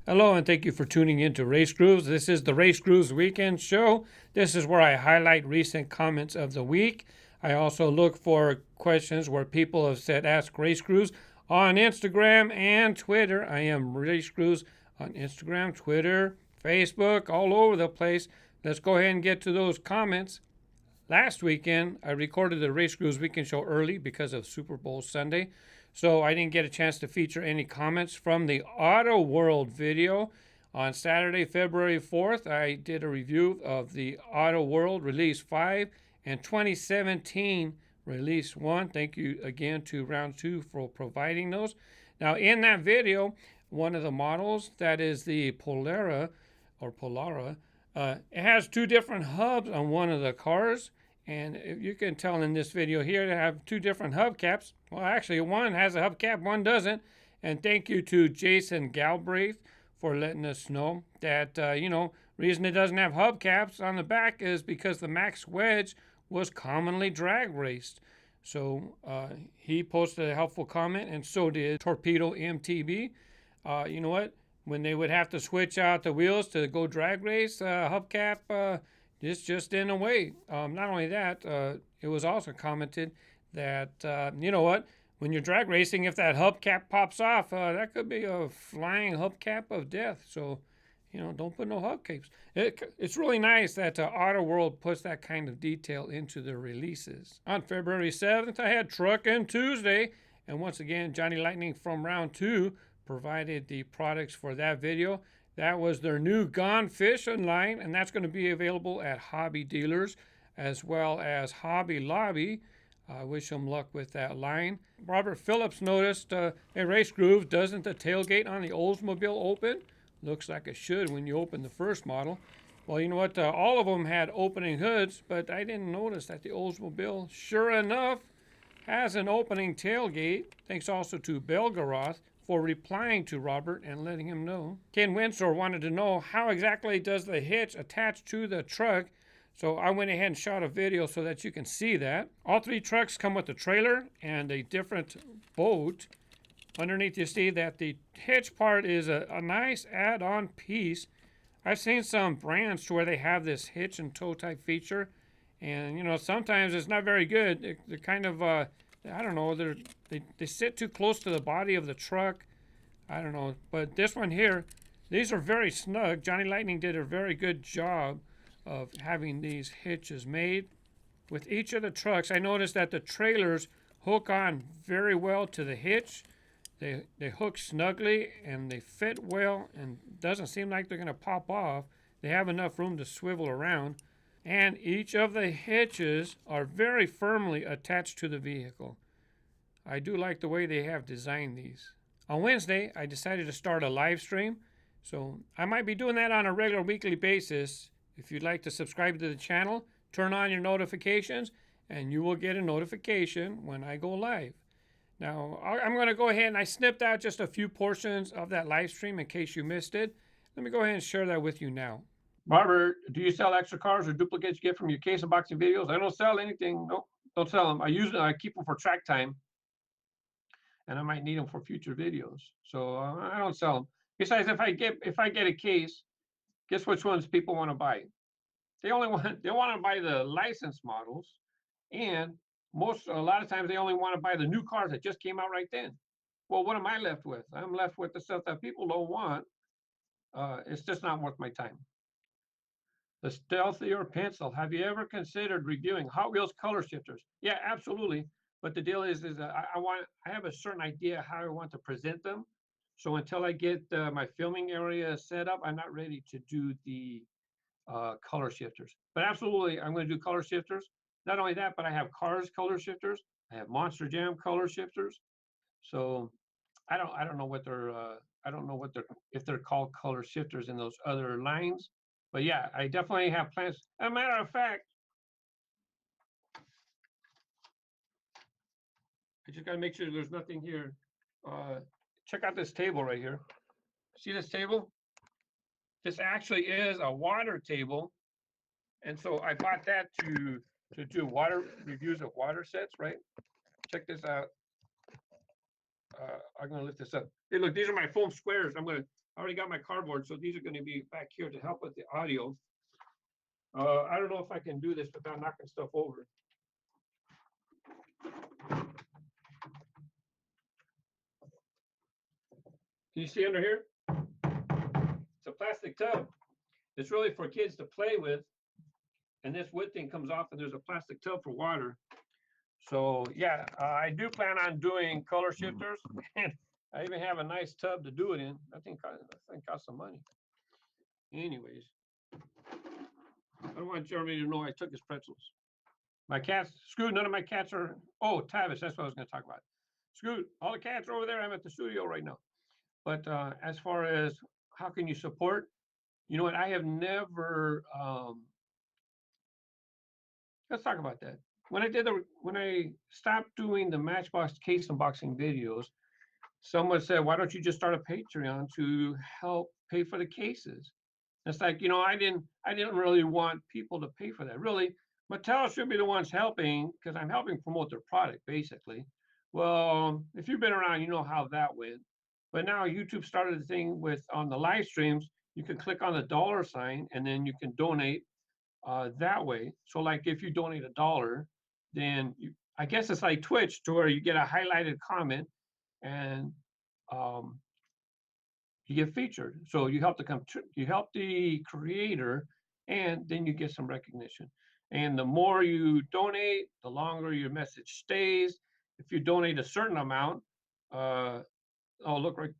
Hello, and thank you for tuning in to RaceGrooves. This is the RaceGrooves Weekend Show. This is where I highlight recent comments of the week. I also look for questions where people have said Ask RaceGrooves on Instagram and Twitter. I am RaceGrooves on Instagram, Twitter, Facebook, all over the place. Let's go ahead and get to those comments. Last weekend, I recorded the RaceGrooves Weekend Show early because of Super Bowl Sunday, so I didn't get a chance to feature any comments from the Auto World video. On Saturday, February 4th, I did a review of the Auto World Release 5 and 2017 Release 1. Thank you again to Round 2 for providing those. Now, in that video, one of the models, that is the Polara, it has two different hubs on one of the cars, and you can tell in this video here they have two different hubcaps. Well, actually, one has a hubcap, one doesn't. And thank you to Jason Galbraith for letting us know that, reason it doesn't have hubcaps on the back is because the Max Wedge was commonly drag raced. So he posted a helpful comment, and so did Torpedo MTB. You know what? When they would have to switch out the wheels to go drag race, hubcap is just in a way. Not only that, it was also commented that, you know what, when you're drag racing, if that hubcap pops off, that could be a flying hubcap of death. So, don't put no hubcaps. It's really nice that Auto World puts that kind of detail into their releases. On February 7th, I had Truckin' Tuesday, and once again, Johnny Lightning from Round 2 provided the products for that video. That was their new Gone Fishing line, and that's going to be available at hobby dealers as well as Hobby Lobby. I wish them luck with that line. Robert Phillips noticed, hey, RaceGrooves, doesn't the tailgate on the Oldsmobile open? Looks like it should when you open the first model. Well, you know what? All of them had opening hoods, but I didn't notice that the Oldsmobile, sure enough, has an opening tailgate. Thanks also to Belgoroth for replying to Robert and letting him know. Ken Winsor wanted to know how exactly does the hitch attach to the truck. So I went ahead and shot a video so that you can see that. All three trucks come with a trailer and a different boat. Underneath you see that the hitch part is a nice add-on piece. I've seen some brands to where they have this hitch and tow type feature, and sometimes it's not very good. They're kind of I don't know, they sit too close to the body of the truck. I don't know, but this one here, these are very snug. Johnny Lightning did a very good job of having these hitches made. With each of the trucks, I noticed that the trailers hook on very well to the hitch. They hook snugly and they fit well, and doesn't seem like they're going to pop off. They have enough room to swivel around, and each of the hitches are very firmly attached to the vehicle. I do like the way they have designed these. On Wednesday, I decided to start a live stream, so I might be doing that on a regular weekly basis. If you'd like to subscribe to the channel, turn on your notifications, and you will get a notification when I go live. Now, I'm going to go ahead and I snipped out just a few portions of that live stream in case you missed it. Let me go ahead and share that with you now. Robert, do you sell extra cars or duplicates you get from your case unboxing videos? I don't sell anything. Nope, don't sell them. I keep them for track time, and I might need them for future videos. So I don't sell them. Besides, if I get a case, guess which ones people want to buy? They want to buy the licensed models, and a lot of times they only want to buy the new cars that just came out right then. Well, what am I left with? I'm left with the stuff that people don't want. It's just not worth my time. The stealthier pencil. Have you ever considered reviewing Hot Wheels color shifters? Yeah, absolutely. But the deal is I have a certain idea how I want to present them. So until I get my filming area set up, I'm not ready to do the color shifters. But absolutely, I'm going to do color shifters. Not only that, but I have Cars color shifters. I have Monster Jam color shifters. So I don't know what they're if they're called color shifters in those other lines. But yeah, I definitely have plans. As a matter of fact, I just got to make sure there's nothing here. Check out this table right here. See this table? This actually is a water table. And so I bought that to do water reviews of water sets, right? Check this out. I'm going to lift this up. Hey, look, these are my foam squares. I'm going to I already got my cardboard, so these are going to be back here to help with the audio. I don't know if I can do this without knocking stuff over. Can you see under here? It's a plastic tub. It's really for kids to play with. And this wood thing comes off and there's a plastic tub for water. So yeah, I do plan on doing color shifters. And I even have a nice tub to do it in. I think costs some money. Anyways, I don't want Jeremy to know I took his pretzels. My cats, Scoot, none of my cats are, oh, Tavis, that's what I was going to talk about. Scoot, all the cats are over there. I'm at the studio right now. But as far as how can you support, you know what, I have never, let's talk about that. When I stopped doing the Matchbox case unboxing videos, someone said, why don't you just start a Patreon to help pay for the cases? It's like, you know, I didn't really want people to pay for that. Really, Mattel should be the ones helping because I'm helping promote their product, basically. Well, if you've been around, you know how that went. But now YouTube started the thing with on the live streams, you can click on the $ and then you can donate that way. So like if you donate $1, then I guess it's like Twitch to where you get a highlighted comment and you get featured. So you help the creator, and then you get some recognition. And the more you donate, the longer your message stays. If you donate a certain amount, oh look, right,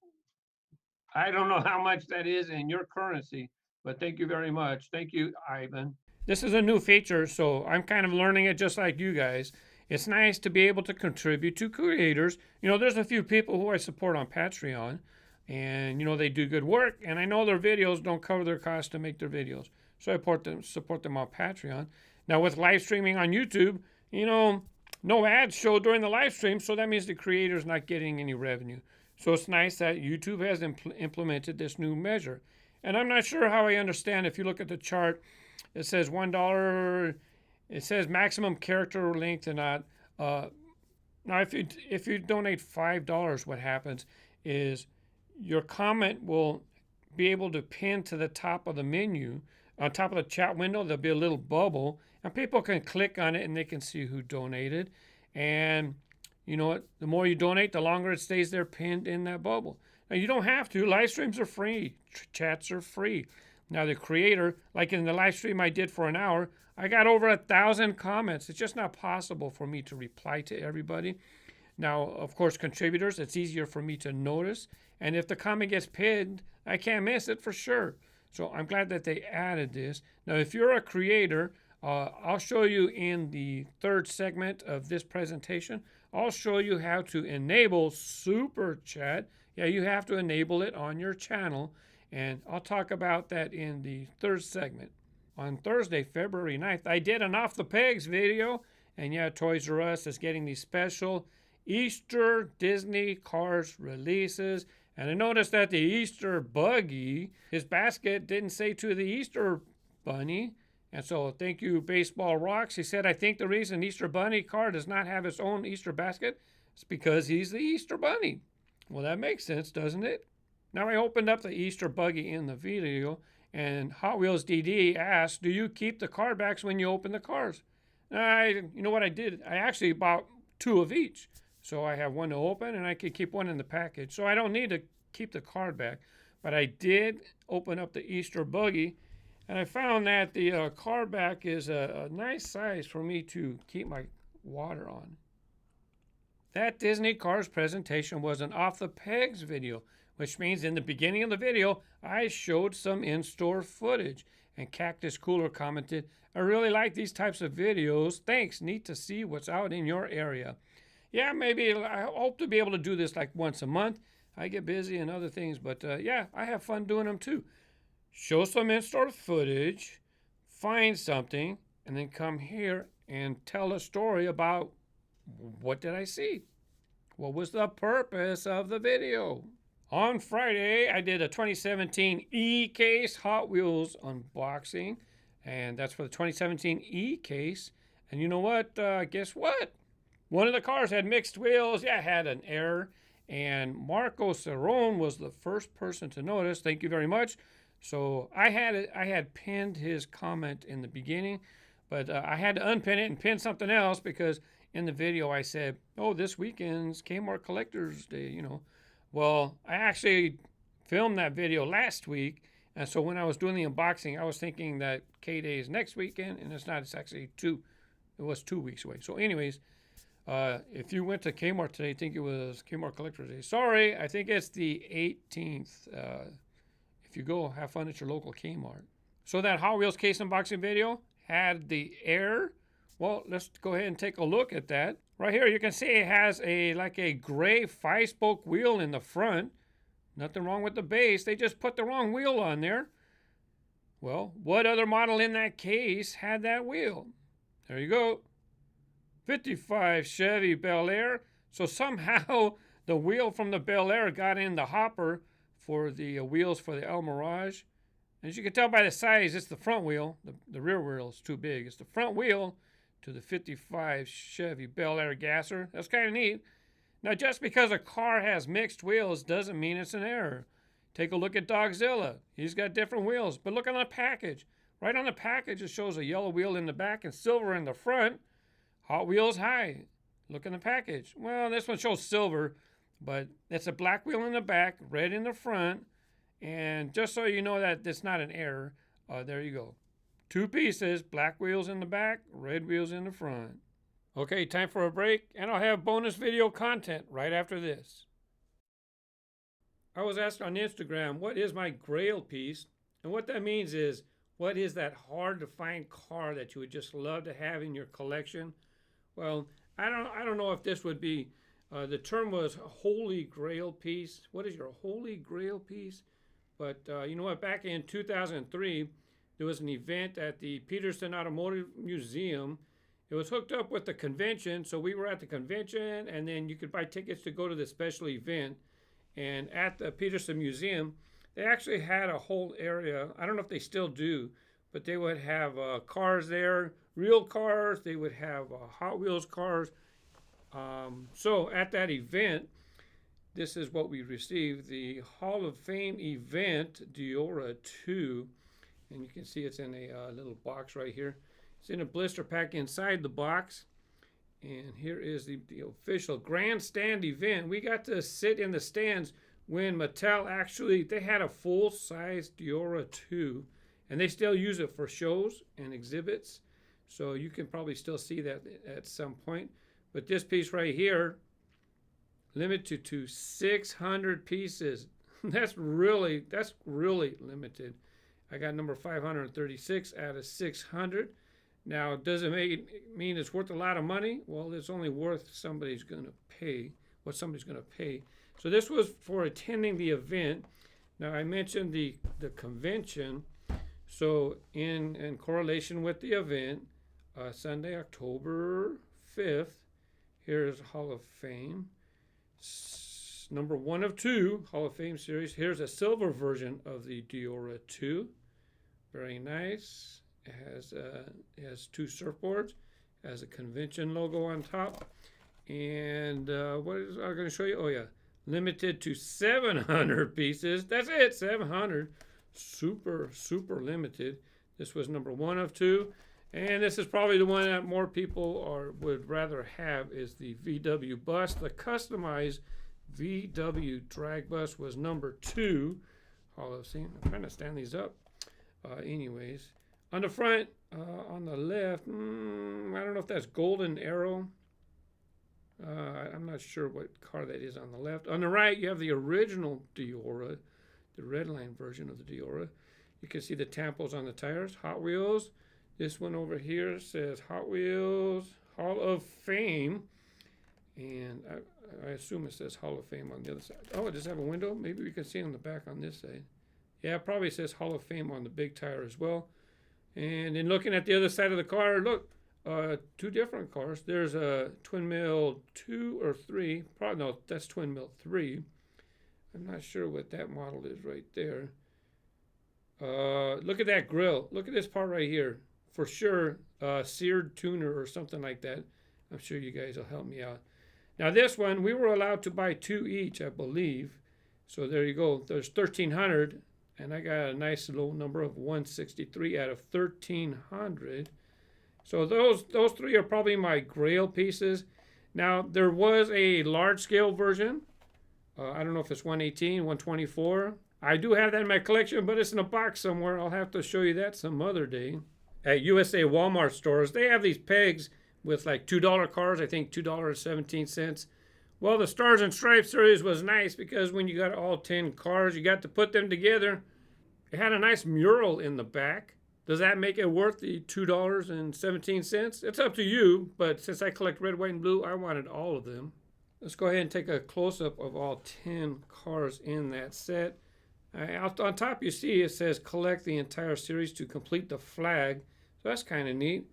I don't know how much that is in your currency, but thank you very much. Thank you, Ivan. This is a new feature, so I'm kind of learning it just like you guys. It's nice to be able to contribute to creators. You know, there's a few people who I support on Patreon, and you know they do good work, and I know their videos don't cover their costs to make their videos, so I support them on Patreon. Now with live streaming on YouTube, you know, no ads show during the live stream, so that means the creator's not getting any revenue. So it's nice that YouTube has implemented this new measure. And I'm not sure how I understand. If you look at the chart, it says $1. It says maximum character length and not. Now, if you donate $5, what happens is your comment will be able to pin to the top of the menu. On top of the chat window, there'll be a little bubble, and people can click on it and they can see who donated. And you know what? The more you donate, the longer it stays there pinned in that bubble. Now, you don't have to. Live streams are free. Chats are free. Now, the creator, like in the live stream I did for an hour, I got over 1,000 comments. It's just not possible for me to reply to everybody. Now, of course, contributors, it's easier for me to notice. And if the comment gets pinned, I can't miss it for sure. So I'm glad that they added this. Now, if you're a creator, I'll show you in the third segment of this presentation. I'll show you how to enable Super Chat. Yeah, you have to enable it on your channel. And I'll talk about that in the third segment. On Thursday, February 9th, I did an Off the Pegs video. And yeah, Toys R Us is getting these special Easter Disney Cars releases. And I noticed that the Easter Buggy, his basket didn't say to the Easter Bunny. And so thank you, Baseball Rocks. He said, I think the reason Easter Bunny car does not have its own Easter basket is because he's the Easter Bunny. Well, that makes sense, doesn't it? Now I opened up the Easter Buggy in the video, and Hot Wheels DD asked, do you keep the car backs when you open the cars? You know what I did? I actually bought 2 of each. So I have one to open, and I could keep one in the package. So I don't need to keep the card back. But I did open up the Easter Buggy, and I found that the car back is a nice size for me to keep my water on. That Disney Cars presentation was an Off the Pegs video, which means in the beginning of the video, I showed some in-store footage. And Cactus Cooler commented, I really like these types of videos. Thanks, neat to see what's out in your area. Yeah, maybe I hope to be able to do this like once a month. I get busy and other things, but yeah, I have fun doing them too. Show some in-store footage, find something, and then come here and tell a story about what did I see? What was the purpose of the video? On Friday, I did a 2017 E-Case Hot Wheels unboxing, and that's for the 2017 E-Case. And you know what? Guess what? One of the cars had mixed wheels. Yeah, it had an error. And Marco Cerrone was the first person to notice. Thank you very much. So I had pinned his comment in the beginning, but I had to unpin it and pin something else because in the video I said, oh, this weekend's Kmart Collectors Day, you know. Well, I actually filmed that video last week, and so when I was doing the unboxing, I was thinking that K-Day is next weekend, and it's not. It's actually it was 2 weeks away. So anyways, if you went to Kmart today, I think it was Kmart Collectors Day. Sorry, I think it's the 18th. If you go, have fun at your local Kmart. So that Hot Wheels case unboxing video had the air. Well, let's go ahead and take a look at that. Right here, you can see it has like a gray 5-spoke wheel in the front. Nothing wrong with the base. They just put the wrong wheel on there. Well, what other model in that case had that wheel? There you go. 55 Chevy Bel Air. So somehow the wheel from the Bel Air got in the hopper for the wheels for the El Mirage. As you can tell by the size, it's the front wheel. The rear wheel is too big. It's the front wheel to the 55 Chevy Bel Air gasser. That's kind of neat. Now, just because a car has mixed wheels doesn't mean it's an error. Take a look at Dogzilla. He's got different wheels. But look on the package. Right on the package, it shows a yellow wheel in the back and silver in the front. Hot Wheels High. Look in the package. Well, this one shows silver, but it's a black wheel in the back, red in the front. And just so you know that it's not an error, there you go. 2 pieces, black wheels in the back, red wheels in the front. Okay, time for a break, and I'll have bonus video content right after this. I was asked on Instagram, what is my grail piece? And what that means is, what is that hard to find car that you would just love to have in your collection? Well, I don't know if this would be, the term was holy grail piece. What is your holy grail piece? But you know what, back in 2003, there was an event at the Peterson Automotive Museum. It was hooked up with the convention, so we were at the convention, and then you could buy tickets to go to the special event. And at the Peterson Museum, they actually had a whole area. I don't know if they still do, but they would have cars there, real cars. They would have Hot Wheels cars. So at that event, this is what we received, the Hall of Fame event Deora 2. And you can see it's in a little box right here. It's in a blister pack inside the box. And here is the official grandstand event. We got to sit in the stands when Mattel actually, they had a full-size Deora 2. And they still use it for shows and exhibits. So you can probably still see that at some point. But this piece right here, limited to 600 pieces. That's really limited. I got number 536 out of 600. Now, does it mean it's worth a lot of money? Well, it's only worth what somebody's going to pay. So this was for attending the event. Now, I mentioned the convention. So in correlation with the event, Sunday, October 5th, here's Hall of Fame. Number 1 of 2 Hall of Fame series. Here's a silver version of the Deora 2. Very nice. It has 2 surfboards. It has a convention logo on top. And what is I going to show you? Oh yeah, limited to 700 pieces. That's it, 700. Super limited. This was number 1 of 2. And this is probably the one that more people would rather have is the VW bus. The customized VW drag bus was number 2. Hall of Fame. I'm trying to stand these up. Anyways, on the front, on the left, I don't know if that's Golden Arrow. I'm not sure what car that is on the left. On the right, you have the original Deora, the red line version of the Deora. You can see the tampos on the tires. Hot Wheels. This one over here says Hot Wheels Hall of Fame. And I assume it says Hall of Fame on the other side. Oh, it does have a window? Maybe we can see on the back on this side. Yeah, it probably says Hall of Fame on the big tire as well. And then looking at the other side of the car, look, 2 different cars. There's a twin mill 2 or 3. Probably, no, that's twin mill 3. I'm not sure what that model is right there. Look at that grill. Look at this part right here. For sure, seared tuner or something like that. I'm sure you guys will help me out. Now this one, we were allowed to buy 2 each, I believe. So there you go. There's 1,300, and I got a nice low number of 163 out of 1,300. So those 3 are probably my grail pieces. Now there was a large scale version. I don't know if it's 118, 124. I do have that in my collection, but it's in a box somewhere. I'll have to show you that some other day. At USA Walmart stores, they have these pegs with like $2 cars, I think $2.17. Well, the Stars and Stripes series was nice because when you got all 10 cars, you got to put them together. It had a nice mural in the back. Does that make it worth the $2.17? It's up to you, but since I collect red, white, and blue, I wanted all of them. Let's go ahead and take a close-up of all 10 cars in that set. On top you see it says collect the entire series to complete the flag. So that's kind of neat.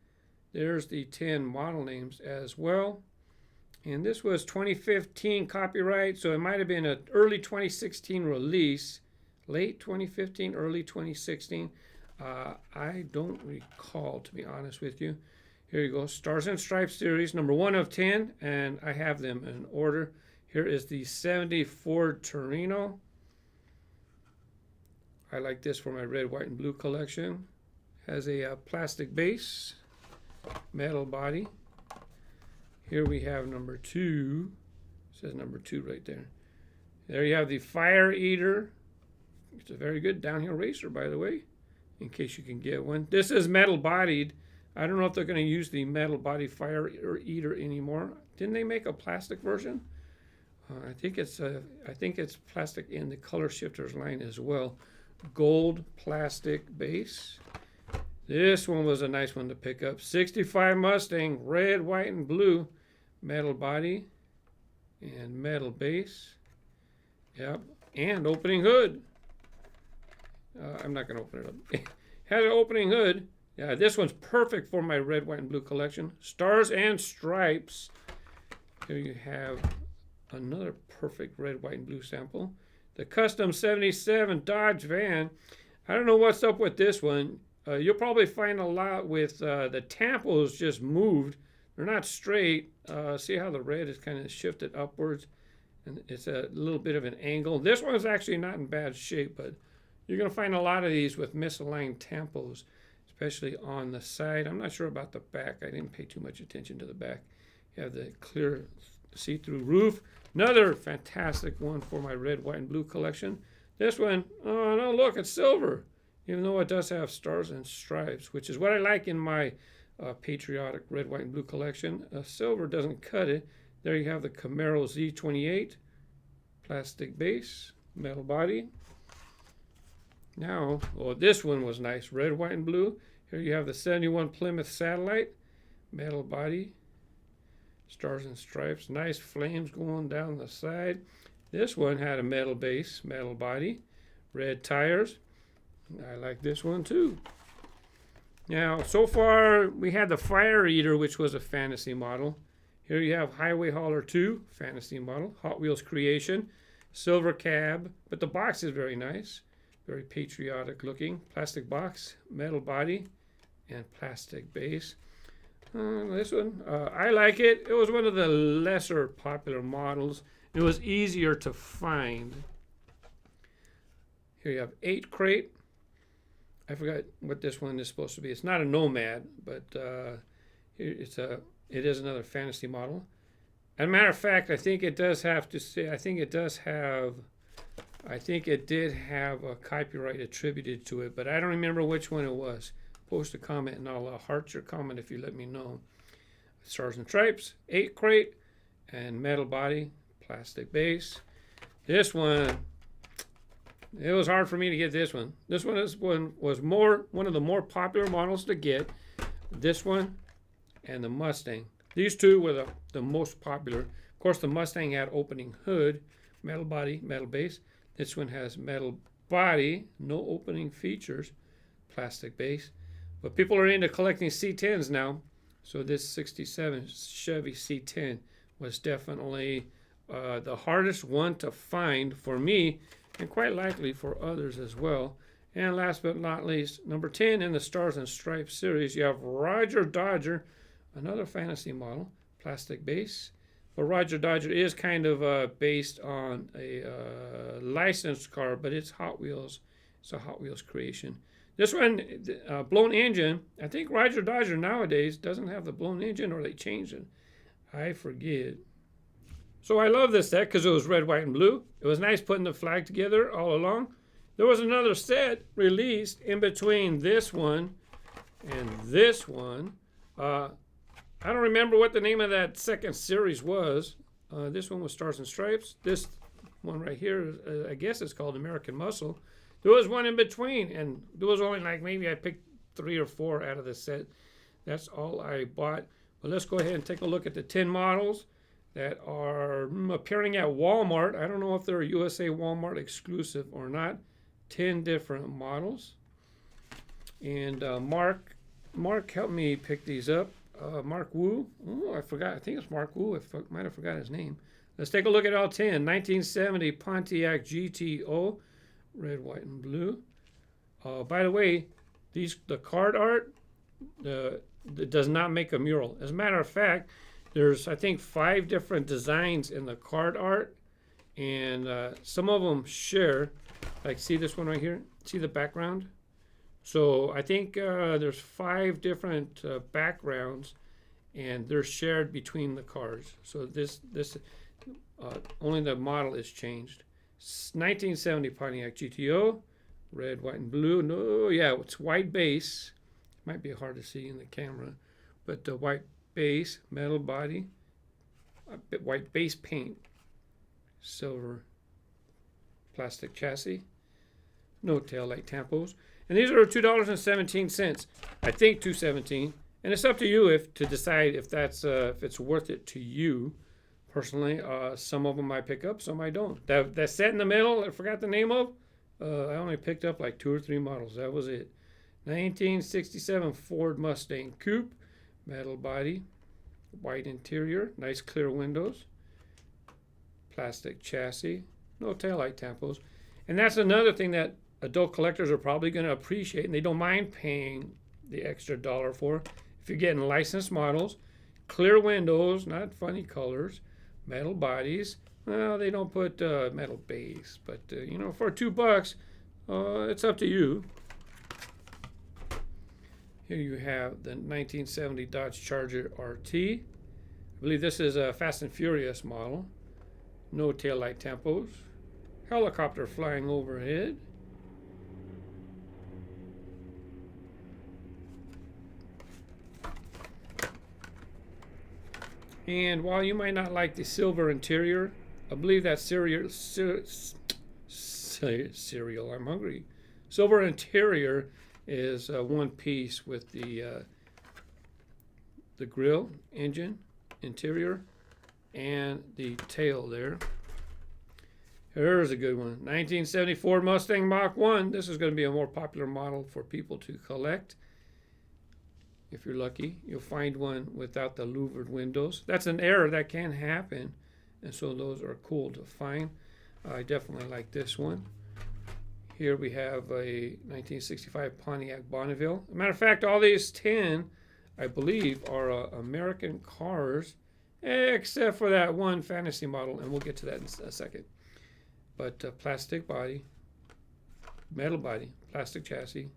There's the 10 model names as well. And this was 2015 copyright, so it might have been an early 2016 release. Late 2015, early 2016. I don't recall, to be honest with you. Here you go, Stars and Stripes series, number 1 of 10, and I have them in order. Here is the 70 Ford Torino. I like this for my red, white, and blue collection. Has a plastic base, metal body. Here we have number 2. It says number 2 right there. There you have the Fire Eater. It's a very good downhill racer, by the way, in case you can get one. This is metal bodied. I don't know if they're going to use the metal body Fire Eater anymore. Didn't they make a plastic version? I think it's plastic in the color shifters line as well. Gold plastic base. This one was a nice one to pick up. 65 Mustang, red, white, and blue. Metal body and metal base. Yep, and opening hood. I'm not going to open it up. Has an opening hood. Yeah, this one's perfect for my red, white, and blue collection. Stars and Stripes. Here you have another perfect red, white, and blue sample. The Custom 77 Dodge van. I don't know what's up with this one. You'll probably find a lot with the tampos just moved. They're not straight. See how the red is kind of shifted upwards? And it's a little bit of an angle. This one's actually not in bad shape, but you're going to find a lot of these with misaligned tampos, especially on the side. I'm not sure about the back. I didn't pay too much attention to the back. You have the clear see-through roof. Another fantastic one for my red, white, and blue collection. This one, oh no, look, it's silver. Even though it does have Stars and Stripes, which is what I like in my patriotic red, white, and blue collection. Silver doesn't cut it. There you have the Camaro Z28. Plastic base, metal body. Now, oh, this one was nice. Red, white, and blue. Here you have the 71 Plymouth Satellite. Metal body. Stars and Stripes. Nice flames going down the side. This one had a metal base, metal body. Red tires. I like this one too. Now, so far, we had the Fire Eater, which was a fantasy model. Here you have Highway Hauler 2, fantasy model. Hot Wheels Creation. Silver cab, but the box is very nice. Very patriotic looking. Plastic box, metal body, and plastic base. This one, I like it. It was one of the lesser popular models. It was easier to find. Here you have 8 crate. I forgot what this one is supposed to be. It's not a Nomad, but it is another fantasy model. As a matter of fact, I think it does have to say. I think it did have a copyright attributed to it, but I don't remember which one it was. Post a comment and I'll heart your comment if you let me know. Stars and Stripes, 8 crate, and metal body, plastic base. This one, it was hard for me to get this one. This one was one of the more popular models to get. This one and the Mustang. These two were the most popular. Of course, the Mustang had opening hood, metal body, metal base. This one has metal body, no opening features, plastic base. But people are into collecting C10s now. So this 67 Chevy C10 was definitely the hardest one to find for me, and quite likely for others as well. And last but not least, number 10 in the Stars and Stripes series, you have Roger Dodger, another fantasy model, plastic base, But Roger Dodger is kind of based on a licensed car, but it's Hot Wheels. It's a Hot Wheels creation. This one, blown engine. I think Roger Dodger nowadays doesn't have the blown engine, or they changed it. I forget. So I love this set because it was red, white, and blue. It was nice putting the flag together all along. There was another set released in between this one and this one. I don't remember what the name of that second series was. This one was Stars and Stripes. This one right here, I guess it's called American Muscle. There was one in between, and there was only like maybe I picked 3 or 4 out of the set. That's all I bought. But let's go ahead and take a look at the 10 models that are appearing at Walmart. I don't know if they're USA Walmart exclusive or not. 10 different models. And Mark helped me pick these up. Mark Wu. Oh, I forgot. I think it's Mark Wu. I might have forgot his name. Let's take a look at all 10. 1970 Pontiac GTO. Red, white, and blue. By the way, the card art does not make a mural. As a matter of fact, there's, I think, 5 different designs in the card art. And some of them share. Like, see this one right here? See the background? So I think there's 5 different backgrounds, and they're shared between the cars. So this only the model is changed. 1970 Pontiac GTO, red, white, and blue. No, yeah, it's white base. Might be hard to see in the camera, but the white base, metal body, white base paint, silver plastic chassis, no tail light tampos. And these are $2.17. I think $2.17, and it's up to you to decide if that's if it's worth it to you. Personally, some of them I pick up, some I don't. That set in the middle, I forgot the name of. I only picked up like 2 or 3 models. That was it. 1967 Ford Mustang Coupe, metal body, white interior, nice clear windows, plastic chassis, no taillight tampos. And that's another thing that adult collectors are probably going to appreciate, and they don't mind paying the extra $1 for. If you're getting licensed models, clear windows, not funny colors, metal bodies. Well, they don't put metal base, but you know, for $2, it's up to you. Here you have the 1970 Dodge Charger RT. I believe this is a Fast and Furious model. No taillight tampos. Helicopter flying overhead. And while you might not like the silver interior, I believe that cereal, I'm hungry. Silver interior is one piece with the grill, engine, interior, and the tail there. Here's a good one. 1970 Ford Mustang Mach 1. This is going to be a more popular model for people to collect. If you're lucky, you'll find one without the louvered windows. That's an error that can happen, and so those are cool to find. I definitely like this one. Here we have a 1965 Pontiac Bonneville. As a matter of fact, all these 10, I believe, are American cars, except for that one fantasy model, and we'll get to that in a second. But plastic body, metal body, plastic chassis.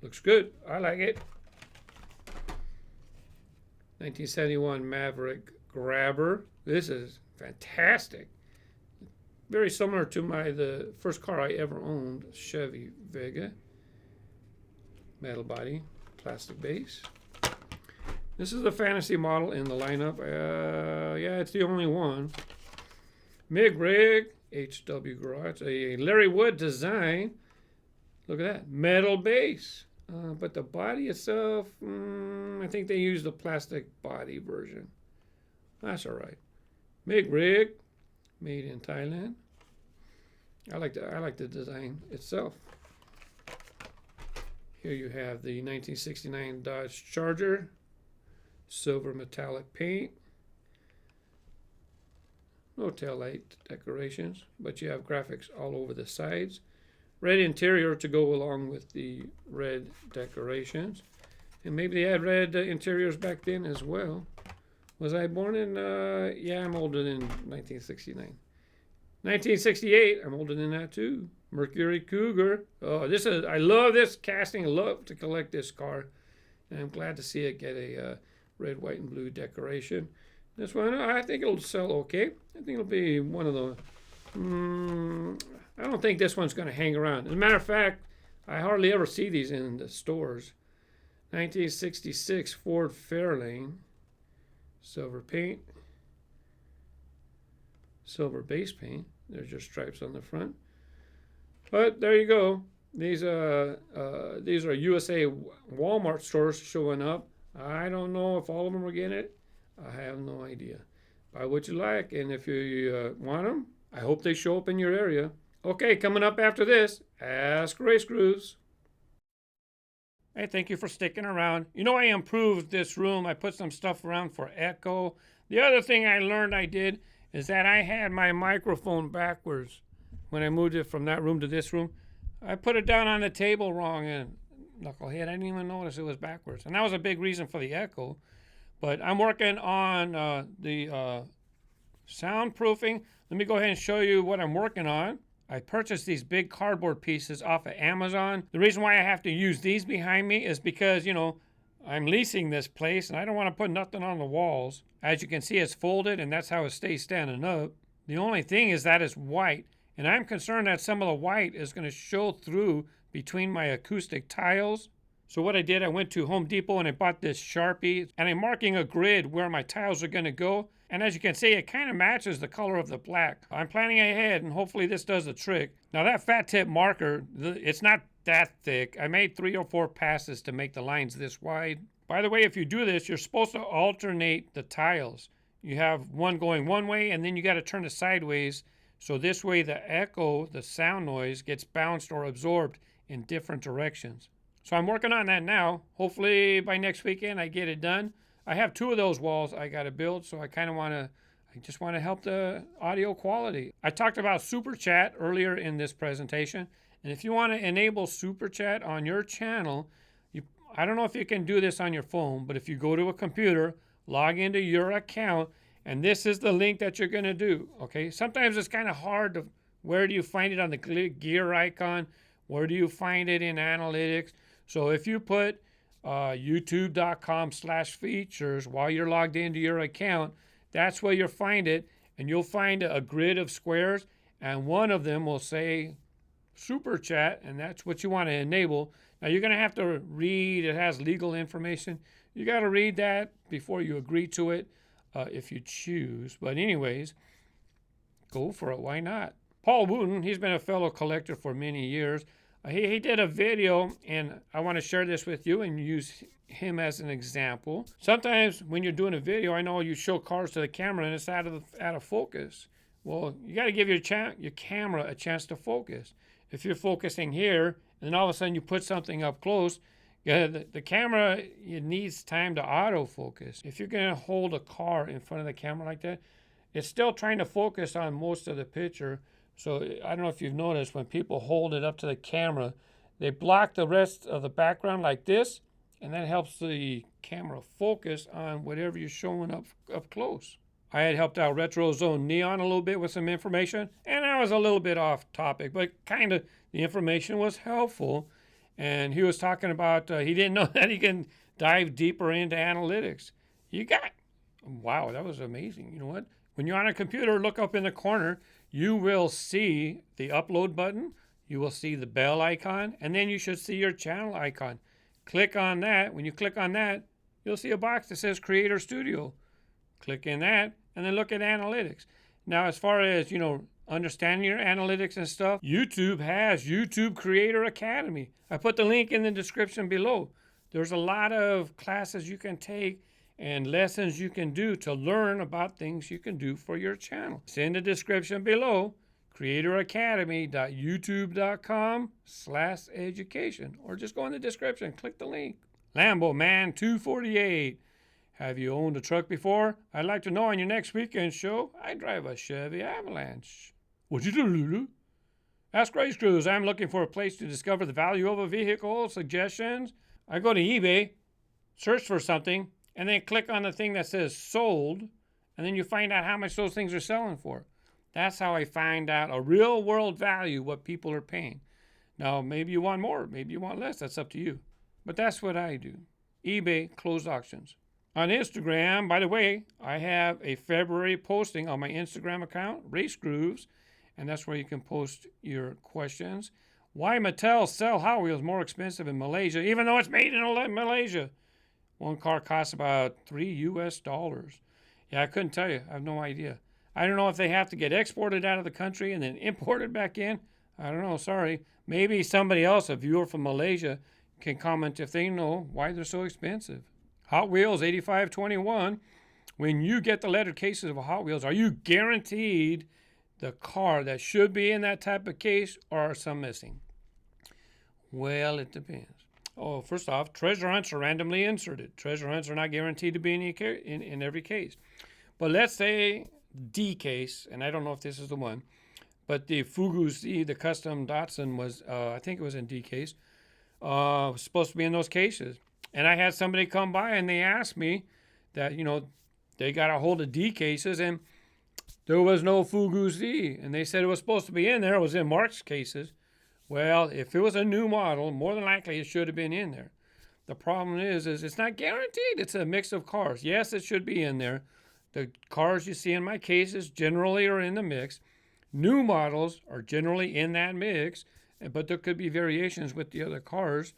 Looks good. I like it. 1971 Maverick Grabber. This is fantastic. Very similar to the first car I ever owned, Chevy Vega. Metal body, plastic base. This is the fantasy model in the lineup. Yeah, it's the only one. MIG rig, HW garage, a Larry Wood design. Look at that, metal base. But the body itself, I think they used the plastic body version. That's all right. MIG rig, made in Thailand. I like the design itself. Here you have the 1969 Dodge Charger, silver metallic paint. No taillight decorations, but you have graphics all over the sides. Red interior to go along with the red decorations. And maybe they had red interiors back then as well. Was I born in, yeah, I'm older than 1969. 1968, I'm older than that too. Mercury Cougar. Oh, this is, I love this casting. I love to collect this car. And I'm glad to see it get a red, white, and blue decoration. This one, I think it'll sell okay. I think it'll be one of the, I don't think this one's going to hang around. As a matter of fact, I hardly ever see these in the stores. 1966 Ford Fairlane. Silver paint. Silver base paint. There's your stripes on the front. But there you go. These are USA Walmart stores showing up. I don't know if all of them are getting it. I have no idea. Buy what you like, and if you want them, I hope they show up in your area. Okay, coming up after this, Ask RaceGrooves. Hey, thank you for sticking around. You know, I improved this room. I put some stuff around for echo. The other thing I learned I did is that I had my microphone backwards when I moved it from that room to this room. I put it down on the table wrong, and knucklehead, I didn't even notice it was backwards. And that was a big reason for the echo. But I'm working on the soundproofing. Let me go ahead and show you what I'm working on. I purchased these big cardboard pieces off of Amazon. The reason why I have to use these behind me is because, you know, I'm leasing this place and I don't want to put nothing on the walls. As you can see, it's folded and that's how it stays standing up. The only thing is that it's white, and I'm concerned that some of the white is going to show through between my acoustic tiles. So what I did, I went to Home Depot and I bought this Sharpie, and I'm marking a grid where my tiles are going to go. And as you can see, it kind of matches the color of the black. I'm planning ahead, and hopefully this does the trick. Now that fat tip marker, it's not that thick. I made 3 or 4 passes to make the lines this wide. By the way, if you do this, you're supposed to alternate the tiles. You have one going one way, and then you got to turn it sideways. So this way the echo, the sound noise, gets bounced or absorbed in different directions. So I'm working on that now. Hopefully by next weekend I get it done. I have 2 of those walls I got to build, so I just want to help the audio quality. I talked about Super Chat earlier in this presentation, and if you want to enable Super Chat on your channel, I don't know if you can do this on your phone, but if you go to a computer, log into your account, and this is the link that you're going to do, okay? Sometimes it's kind of hard to, where do you find it on the gear icon? Where do you find it in analytics? So if you put youtube.com/features while you're logged into your account, that's where you'll find it, and you'll find a grid of squares, and one of them will say Super Chat, and that's what you want to enable. Now you're going to have to read, it has legal information. You got to read that before you agree to it if you choose. But anyways, go for it. Why not? Paul Wooten, he's been a fellow collector for many years. He did a video, and I want to share this with you and use him as an example. Sometimes when you're doing a video, I know you show cars to the camera and it's out of focus. Well, you got to give your camera a chance to focus. If you're focusing here, and then all of a sudden you put something up close, the camera, it needs time to autofocus. If you're going to hold a car in front of the camera like that, it's still trying to focus on most of the picture. So I don't know if you've noticed, when people hold it up to the camera, they block the rest of the background like this, and that helps the camera focus on whatever you're showing up close. I had helped out Retro Zone Neon a little bit with some information, and I was a little bit off topic, but kind of the information was helpful. And he was talking about, he didn't know that he can dive deeper into analytics. Wow, that was amazing. You know what? When you're on a computer, look up in the corner, you will see the upload button, you will see the bell icon, and then you should see your channel icon. Click on that. When you click on that, you'll see a box that says Creator Studio. Click in that, and then look at analytics. Now, as far as, you know, understanding your analytics and stuff, YouTube has YouTube Creator Academy. I put the link in the description below. There's a lot of classes you can take and lessons you can do to learn about things you can do for your channel. It's in the description below, creatoracademy.youtube.com/education, or just go in the description, click the link. Lambo Man 248. Have you owned a truck before? I'd like to know on your next weekend show. I drive a Chevy Avalanche. What you do, Lulu? Ask RaceGrooves. I'm looking for a place to discover the value of a vehicle. Suggestions? I go to eBay, search for something. and then click on the thing that says sold, and then you find out how much those things are selling for. That's how I find out a real world value, what people are paying. Now, maybe you want more, maybe you want less, that's up to you. But that's what I do. eBay closed auctions. On Instagram, by the way, I have a February posting on my Instagram account, RaceGrooves, and that's where you can post your questions. Why Mattel sell Hot Wheels more expensive in Malaysia, even though it's made in Malaysia? One car costs about $3 US. Yeah, I couldn't tell you. I have no idea. I don't know if they have to get exported out of the country and then imported back in. I don't know, sorry. Maybe somebody else, a viewer from Malaysia, can comment if they know why they're so expensive. Hot Wheels 8521. When you get the lettered cases of Hot Wheels, are you guaranteed the car that should be in that type of case, or are some missing? Well, it depends. Oh, first off, treasure hunts are randomly inserted. Treasure hunts are not guaranteed to be in every case. But let's say D case, and I don't know if this is the one, but the Fugu Z, the custom Datsun was, I think it was in D case, was supposed to be in those cases. And I had somebody come by and they asked me that, they got a hold of D cases and there was no Fugu Z. And they said it was supposed to be in there. It was in Mark's cases. Well, if it was a new model, more than likely it should have been in there. The problem is it's not guaranteed. It's a mix of cars. Yes, it should be in there. The cars you see in my cases generally are in the mix. New models are generally in that mix, but there could be variations with the other cars.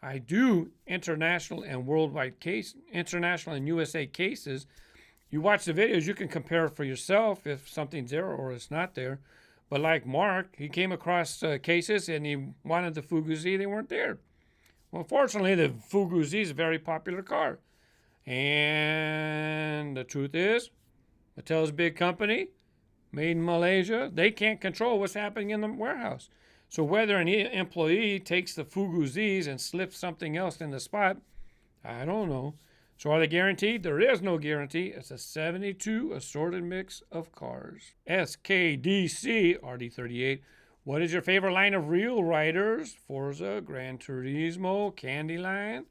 I do international and worldwide case, international and USA cases. You watch the videos, you can compare for yourself if something's there or it's not there. But like Mark, he came across cases and he wanted the Fugu Z, they weren't there. Well, fortunately, the Fugu Z is a very popular car. And the truth is, Mattel's a big company, made in Malaysia. They can't control what's happening in the warehouse. So whether an employee takes the Fugu Zs and slips something else in the spot, I don't know. So are they guaranteed? There is no guarantee. It's a 72 assorted mix of cars. SKDC RD38. What is your favorite line of real riders? Forza, Gran Turismo, Candy Line.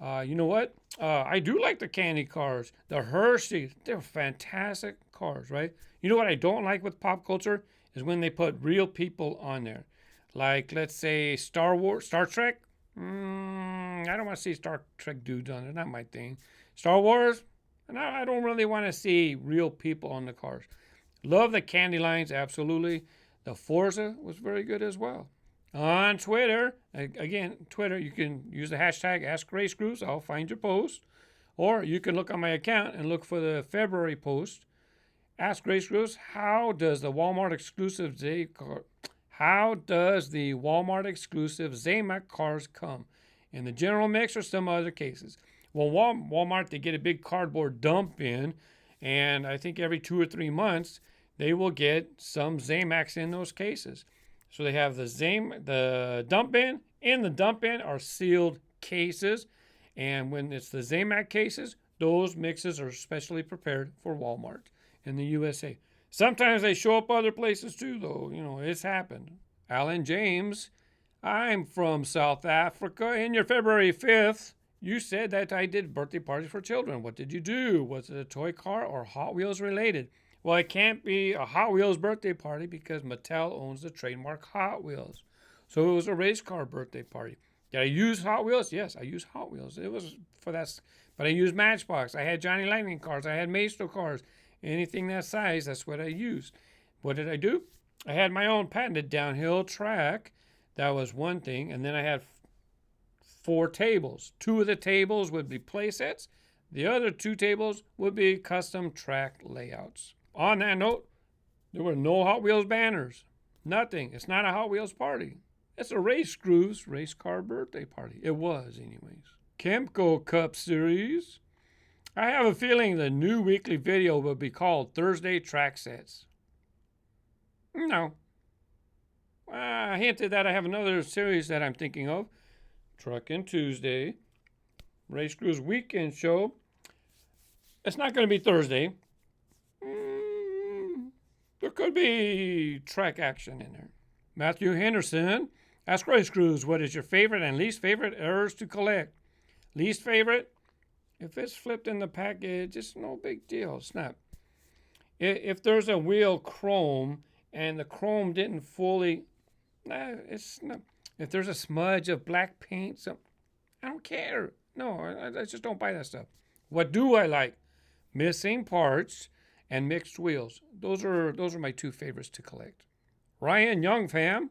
You know what? I do like the candy cars. The Hershey, they're fantastic cars, right? You know what I don't like with pop culture is when they put real people on there. Like, let's say Star Trek. I don't want to see Star Trek dudes on there. Not my thing. Star Wars, and I don't really want to see real people on the cars. Love the candy lines, absolutely. The Forza was very good as well. On Twitter, again, Twitter, you can use the hashtag askracegrooves. I'll find your post. Or you can look on my account and look for the February post. Ask RaceGrooves, how does the Walmart exclusive Zamac cars come? In the general mix or some other cases? Well, Walmart, they get a big cardboard dump in, and I think every 2 or 3 months, they will get some Zamacs in those cases. So they have the dump bin. In the dump bin are sealed cases. And when it's the Zamac cases, those mixes are specially prepared for Walmart in the USA. Sometimes they show up other places too, though. It's happened. Alan James, I'm from South Africa. In your February 5th, you said that I did birthday parties for children. What did you do? Was it a toy car or Hot Wheels related? Well, it can't be a Hot Wheels birthday party because Mattel owns the trademark Hot Wheels. So it was a race car birthday party. Did I use Hot Wheels? Yes, I used Hot Wheels. It was for that. But I used Matchbox. I had Johnny Lightning cars. I had Maestro cars. Anything that size, that's what I used. What did I do? I had my own patented downhill track. That was one thing. And then I had 4 tables. 2 of the tables would be play sets. The other 2 tables would be custom track layouts. On that note, there were no Hot Wheels banners. Nothing. It's not a Hot Wheels party. It's a RaceGrooves race car birthday party. It was, anyways. Kemco Cup Series. I have a feeling the new weekly video will be called Thursday Track Sets. No. I hinted that I have another series that I'm thinking of. Truckin' Tuesday. RaceGrooves Weekend Show. It's not going to be Thursday. There could be track action in there. Matthew Henderson. Ask RaceGrooves, what is your favorite and least favorite errors to collect? Least favorite? If it's flipped in the package, it's no big deal. It's not. If there's a wheel chrome and the chrome didn't fully, it's not. If there's a smudge of black paint, I don't care. No, I just don't buy that stuff. What do I like? Missing parts and mixed wheels. Those are my two favorites to collect. Ryan Young fam,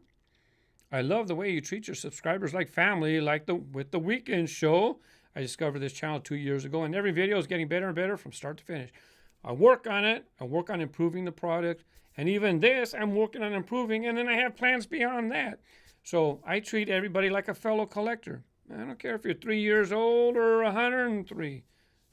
I love the way you treat your subscribers like family, like with the weekend show. I discovered this channel 2 years ago, and every video is getting better and better from start to finish. I work on it. I work on improving the product. And even this, I'm working on improving, and then I have plans beyond that. So I treat everybody like a fellow collector. I don't care if you're 3 years old or 103.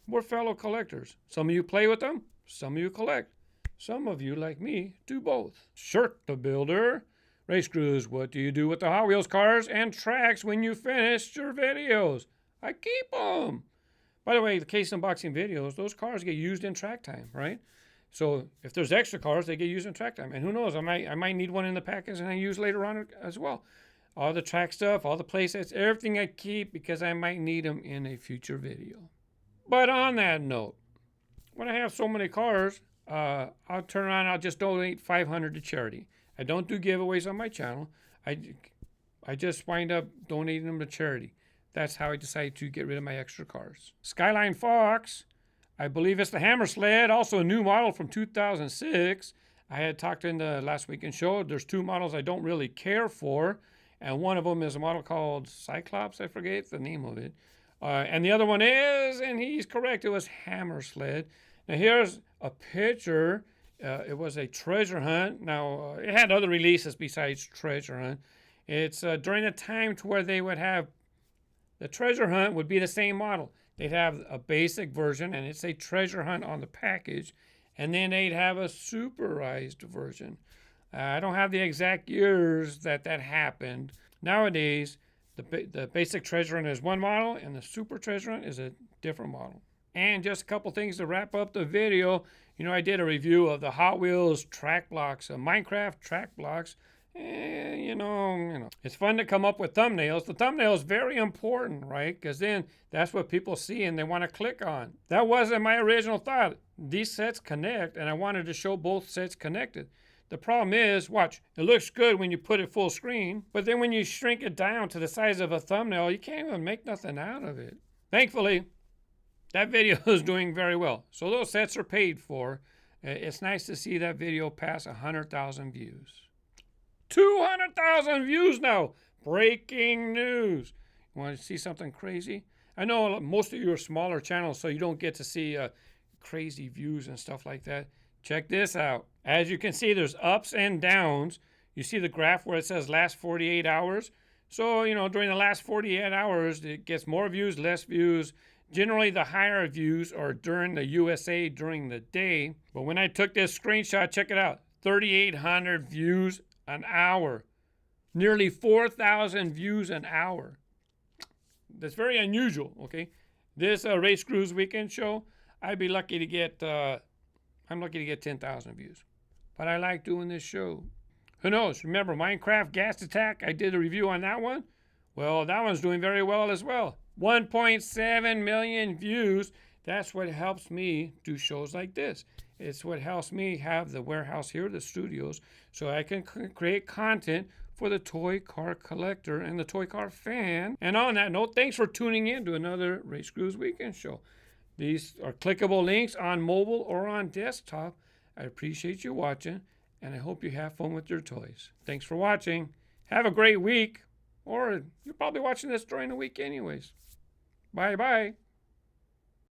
We're fellow collectors. Some of you play with them. Some of you collect. Some of you, like me, do both. Shirk the Builder. RaceGrooves, what do you do with the Hot Wheels cars and tracks when you finish your videos? I keep them. By the way, the case unboxing videos, those cars get used in track time, right? So if there's extra cars, they get used in track time. And who knows, I might need one in the package and I use later on as well. All the track stuff, all the play sets, everything I keep because I might need them in a future video. But on that note, when I have so many cars, I'll turn around and I'll just donate 500 to charity. I don't do giveaways on my channel. I just wind up donating them to charity. That's how I decided to get rid of my extra cars. Skyline Fox, I believe it's the Hammer Sled, also a new model from 2006. I had talked in the last weekend show. There's two models I don't really care for, and one of them is a model called Cyclops. I forget the name of it. And the other one is, and he's correct, it was Hammer Sled. Now here's a picture. It was a treasure hunt. Now, it had other releases besides treasure hunt. It's during a time to where they would have, the treasure hunt would be the same model. They'd have a basic version, and it's a treasure hunt on the package. And then they'd have a superized version. I don't have the exact years that happened. Nowadays, the basic treasure hunt is one model, and the super treasure hunt is a different model. And just a couple things to wrap up the video. You know, I did a review of the Hot Wheels track blocks, Minecraft track blocks. You know, it's fun to come up with thumbnails. The thumbnail is very important, right? Because then that's what people see and they want to click on. That wasn't my original thought. These sets connect, and I wanted to show both sets connected. The problem is, watch, it looks good when you put it full screen, but then when you shrink it down to the size of a thumbnail, you can't even make nothing out of it. Thankfully, that video is doing very well. So those sets are paid for. It's nice to see that video pass 100,000 views. 200,000 views now. Breaking news. You want to see something crazy? I know most of you are smaller channels, so you don't get to see crazy views and stuff like that. Check this out. As you can see, there's ups and downs. You see the graph where it says last 48 hours. So, you know, during the last 48 hours, it gets more views, less views. Generally, the higher views are during the USA during the day. But when I took this screenshot, check it out. 3,800 views an hour. Nearly 4,000 views an hour. That's very unusual, okay? This RaceGrooves weekend show, I'd be lucky to get, I'm lucky to get 10,000 views. But I like doing this show. Who knows? Remember Minecraft Gas Attack? I did a review on that one. Well, that one's doing very well as well. 1.7 million views. That's what helps me do shows like this. It's what helps me have the warehouse here, the studios, so I can create content for the toy car collector and the toy car fan. And on that note, thanks for tuning in to another RaceGrooves Weekend Show. These are clickable links on mobile or on desktop. I appreciate you watching, and I hope you have fun with your toys. Thanks for watching. Have a great week, or you're probably watching this during the week anyways. Bye-bye.